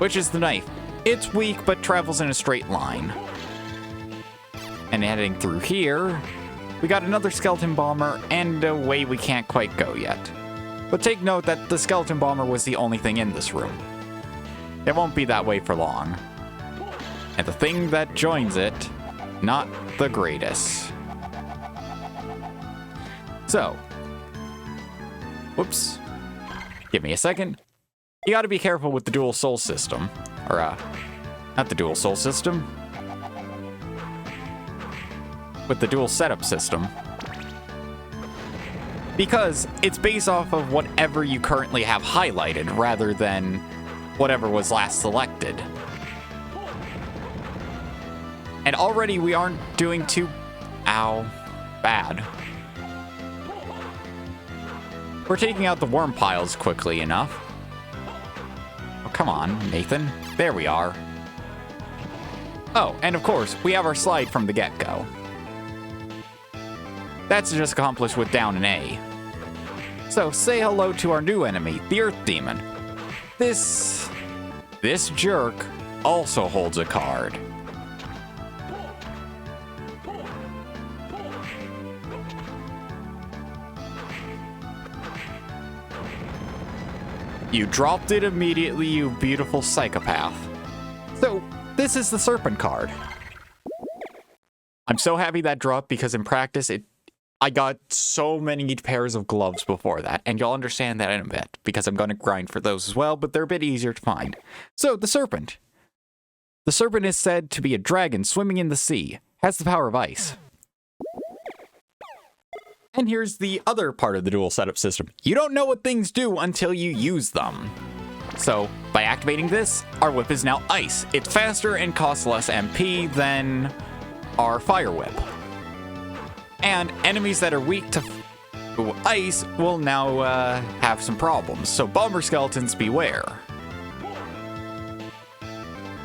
which is the knife. It's weak, but travels in a straight line. And heading through here, we got another skeleton bomber and a way we can't quite go yet. But take note that the skeleton bomber was the only thing in this room. It won't be that way for long. And the thing that joins it, not the greatest. So, whoops. Give me a second. You gotta be careful with the dual soul system. Or, not the dual soul system. With the dual setup system. Because it's based off of whatever you currently have highlighted rather than whatever was last selected. And already we aren't doing too bad. We're taking out the worm piles quickly enough. Oh, come on, Nathan. There we are. Oh, and of course, we have our slide from the get-go. That's just accomplished with down an A. So, say hello to our new enemy, the Earth Demon. This jerk also holds a card. You dropped it immediately, you beautiful psychopath. So, this is the Serpent card. I'm so happy that dropped because in practice, I got so many pairs of gloves before that, and you'll understand that in a bit, because I'm going to grind for those as well, but they're a bit easier to find. So, the Serpent. The Serpent is said to be a dragon swimming in the sea, has the power of ice. And here's the other part of the dual setup system. You don't know what things do until you use them. So, by activating this, our whip is now ice. It's faster and costs less MP than our fire whip. And enemies that are weak to ice will now have some problems. So bomber skeletons beware.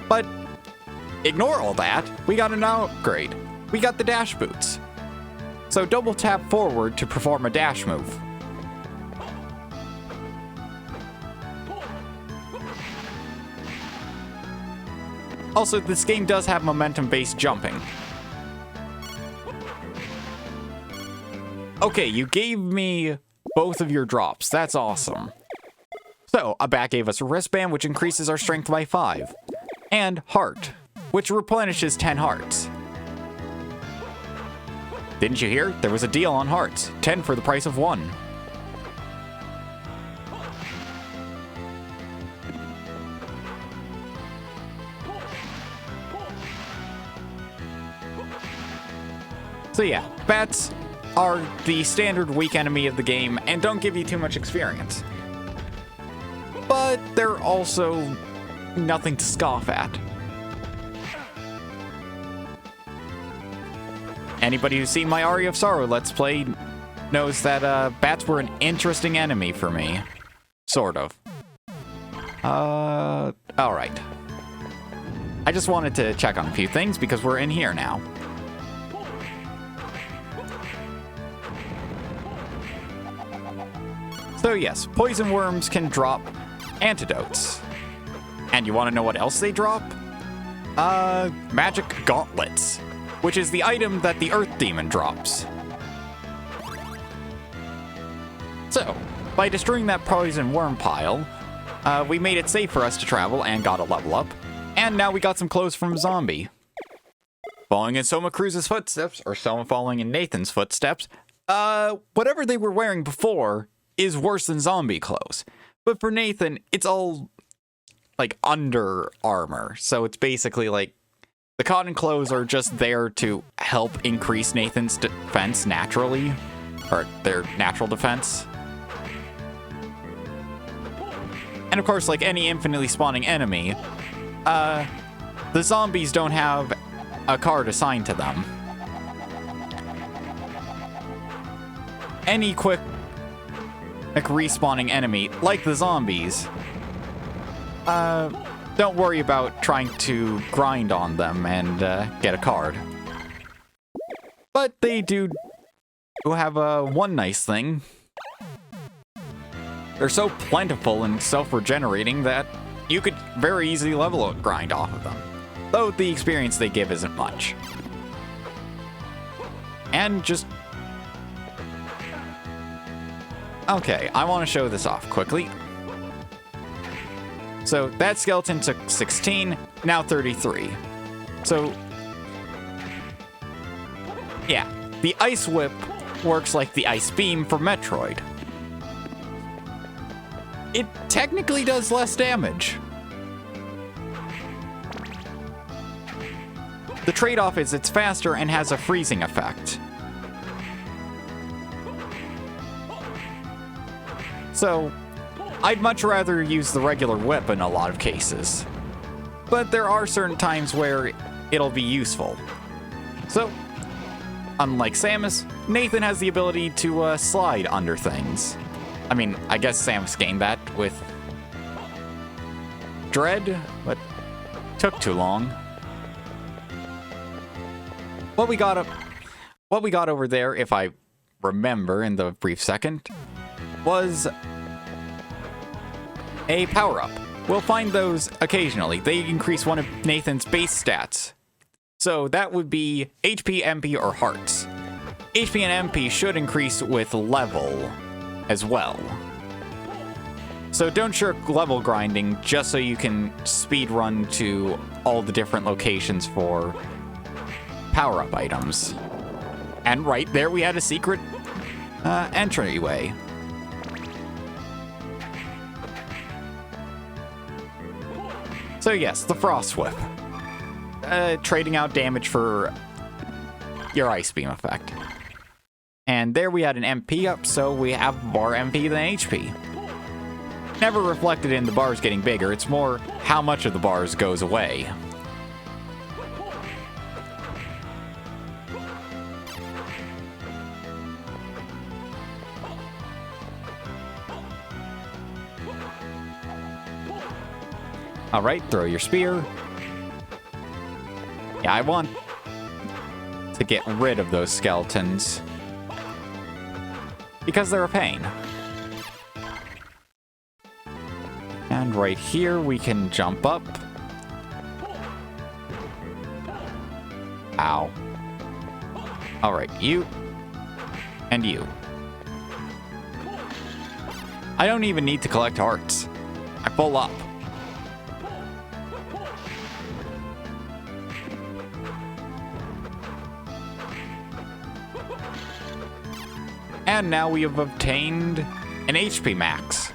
But ignore all that. We got an upgrade. We got the dash boots. So double tap forward to perform a dash move. Also, this game does have momentum-based jumping. Okay, you gave me both of your drops. That's awesome. So, a bat gave us a wristband, which increases our strength by 5. And heart, which replenishes 10 hearts. Didn't you hear? There was a deal on hearts. 10 for the price of 1. So yeah, bats are the standard weak enemy of the game and don't give you too much experience. But they're also nothing to scoff at. Anybody who's seen my Aria of Sorrow Let's Play knows that bats were an interesting enemy for me. Sort of. Alright. I just wanted to check on a few things because we're in here now. So yes, poison worms can drop antidotes. And you want to know what else they drop? Magic gauntlets, which is the item that the Earth Demon drops. So, by destroying that poison worm pile, we made it safe for us to travel and got a level up. And now we got some clothes from a zombie. Following in Soma Cruz's footsteps, or Soma following in Nathan's footsteps, whatever they were wearing before is worse than zombie clothes. But for Nathan, it's all, like, under armor. So it's basically, like, the cotton clothes are just there to help increase Nathan's defense naturally. Or their natural defense. And of course, like any infinitely spawning enemy, the zombies don't have a card assigned to them. Any quick respawning enemy, like the zombies, don't worry about trying to grind on them and get a card. But they do have one nice thing. They're so plentiful and self-regenerating that you could very easily level grind off of them, though the experience they give isn't much. And just... Okay, I want to show this off quickly. So that skeleton took 16, now 33. So, yeah, the Ice Whip works like the Ice Beam for Metroid. It technically does less damage. The trade-off is it's faster and has a freezing effect. So, I'd much rather use the regular whip in a lot of cases. But there are certain times where it'll be useful. So, unlike Samus, Nathan has the ability to slide under things. I mean, I guess Samus gained that with Dread, but took too long. What we got over there, if I remember in the brief second, was a power-up. We'll find those occasionally. They increase one of Nathan's base stats. So that would be HP, MP, or hearts. HP and MP should increase with level as well. So don't shirk level grinding just so you can speed run to all the different locations for power-up items. And right there we had a secret entryway. So yes, the Frost Whip. Trading out damage for your Ice Beam effect. And there we had an MP up, so we have more MP than HP. Never reflected in the bars getting bigger, it's more how much of the bars goes away. Alright, throw your spear. Yeah, I want to get rid of those skeletons because they're a pain. And right here we can jump up. Ow. Alright, you and you. I don't even need to collect hearts. I full up. And now we have obtained an HP max,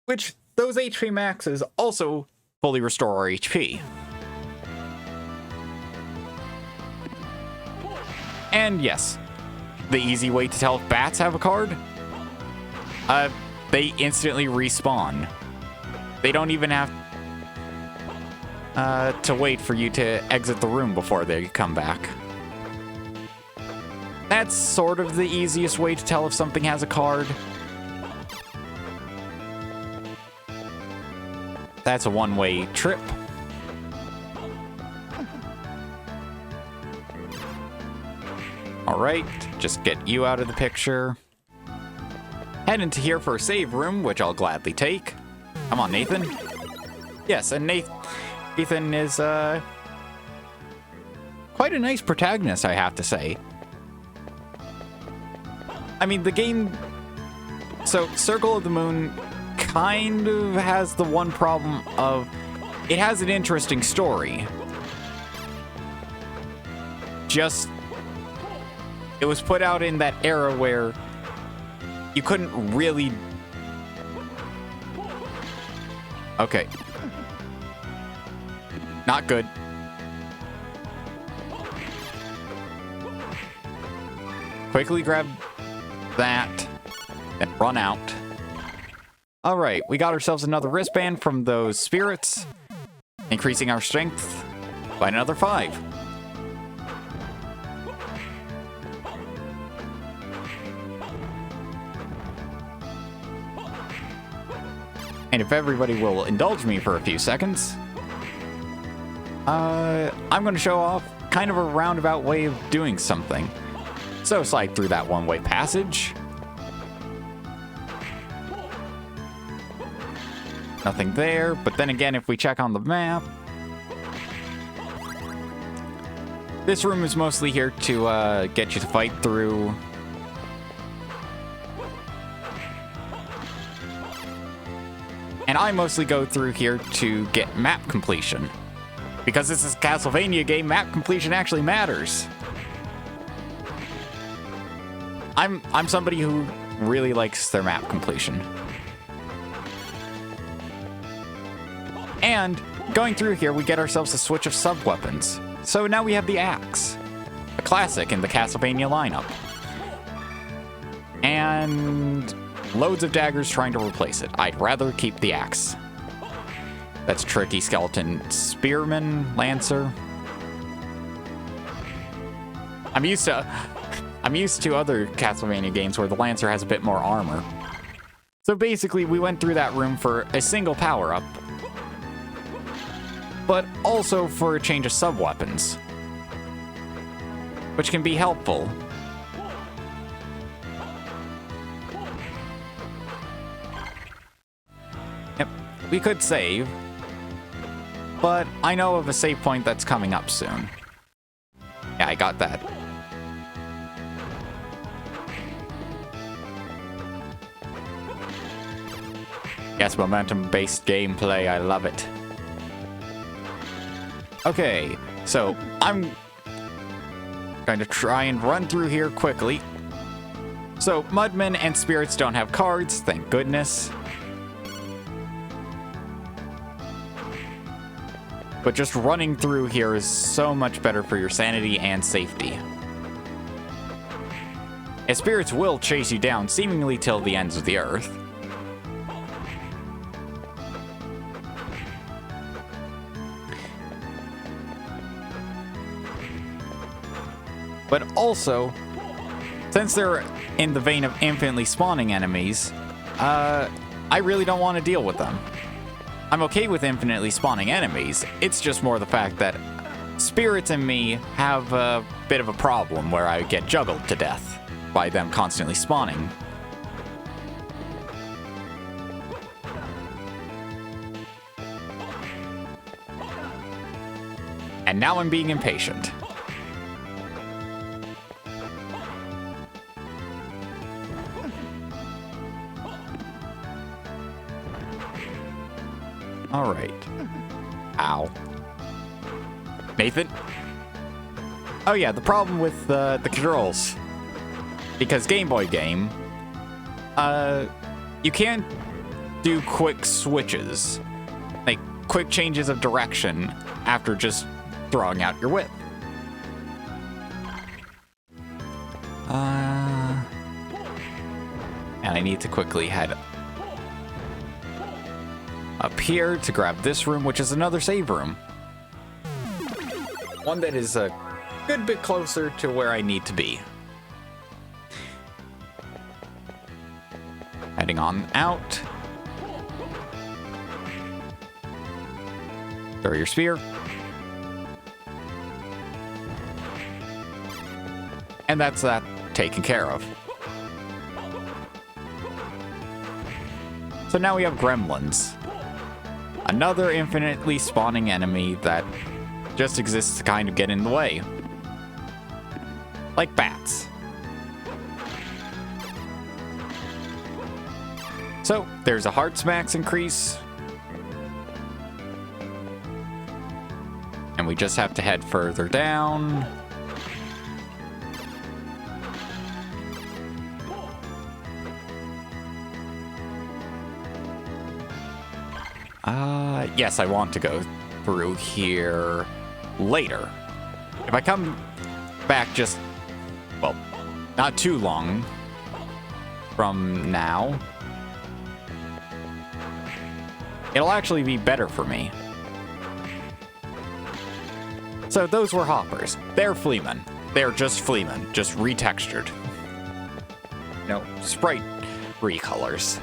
which those HP maxes also fully restore our HP. And yes, the easy way to tell if bats have a card, they instantly respawn. They don't even have to wait for you to exit the room before they come back. That's sort of the easiest way to tell if something has a card. That's a one-way trip. Alright, just get you out of the picture. Head into here for a save room, which I'll gladly take. Come on, Nathan. Yes, and Nathan is quite a nice protagonist, I have to say. I mean, the game... So, Circle of the Moon kind of has the one problem of... It has an interesting story. Just... It was put out in that era where you couldn't really... Okay. Not good. Quickly grab that, then run out. Alright, we got ourselves another wristband from those spirits, increasing our strength by another 5. And if everybody will indulge me for a few seconds, I'm going to show off kind of a roundabout way of doing something. So slide through that one-way passage. Nothing there, but then again, if we check on the map, this room is mostly here to get you to fight through. And I mostly go through here to get map completion. Because this is a Castlevania game, map completion actually matters. I'm somebody who really likes their map completion. And going through here, we get ourselves a switch of sub-weapons. So now we have the axe, a classic in the Castlevania lineup. And loads of daggers trying to replace it. I'd rather keep the axe. That's tricky skeleton spearman, lancer. I'm used to other Castlevania games where the lancer has a bit more armor. So basically, we went through that room for a single power-up, but also for a change of sub-weapons, which can be helpful. Yep, we could save, but I know of a save point that's coming up soon. Yeah, I got that. Yes, momentum-based gameplay, I love it. Okay, so I'm going to try and run through here quickly. So, Mudmen and Spirits don't have cards, thank goodness. But just running through here is so much better for your sanity and safety. And Spirits will chase you down seemingly till the ends of the earth. But also, since they're in the vein of infinitely spawning enemies, I really don't want to deal with them. I'm okay with infinitely spawning enemies, it's just more the fact that Spirits and me have a bit of a problem where I get juggled to death by them constantly spawning. And now I'm being impatient. All right. Ow. Nathan? Oh yeah, the problem with the controls. Because Game Boy game, you can't do quick switches. Like, quick changes of direction after just throwing out your whip. And I need to quickly head up here to grab this room, which is another save room. One that is a good bit closer to where I need to be. Heading on out. Throw your spear. And that's that taken care of. So now we have Gremlins. Another infinitely spawning enemy that just exists to kind of get in the way. Like bats. So, there's a heart's max increase. And we just have to head further down. Yes, I want to go through here later. If I come back just, well, not too long from now, it'll actually be better for me. So those were hoppers. They're fleamen. They're just fleamen, just retextured. No, sprite recolors.